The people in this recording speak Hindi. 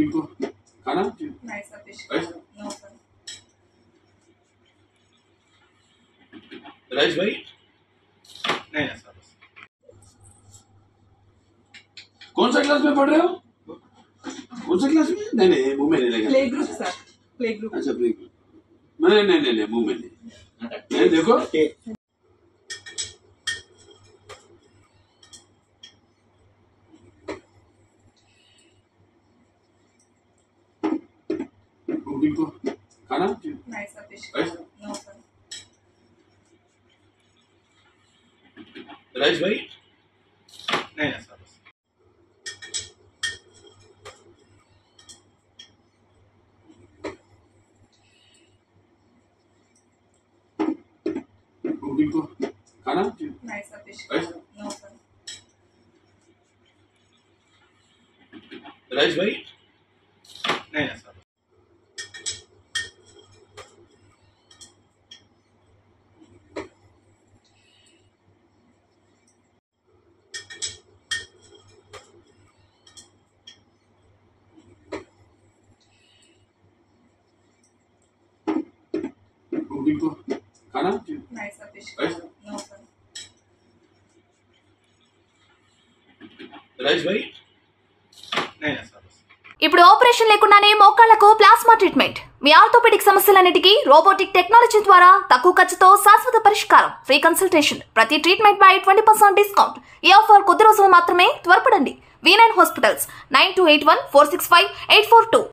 रोटी को खाना नहीं sir, fish no sir. Rice भाई नहीं ना सर। कौन सा क्लास में पढ़ रहे हो? कौन सा क्लास में? नहीं नहीं मुंह में नहीं लेगा। Play group sir, play group. अच्छा प्ले ग्रुप। नहीं नहीं नहीं नहीं मुंह में नहीं। देखो रोटी को खाना नहीं sir, fish no sir. Rice भाई नहीं ना सर। रोटी को खाना नहीं sir, fish no sir. Rice भाई नहीं ना सर। रोटी को खाना नहीं sir, fish no sir. Rice भाई नहीं ना सर। ఇప్పుడు ఆపరేషన్ లేకుండానే మోకాళ్లకు ప్లాస్మా ట్రీట్మెంట్. మీ ఆర్థోపెడిక్ సమస్యలన్నిటికీ రోబోటిక్ టెక్నాలజీ ద్వారా తక్కువ ఖర్చుతో శాశ్వత పరిష్కారం. Free consultation. ప్రతి ట్రీట్మెంట్ పై 20% డిస్కౌంట్. ఈ ఆఫర్ కొద్ది రోజులు మాత్రమే. త్వరపడండి. V9 hospitals 9281465842.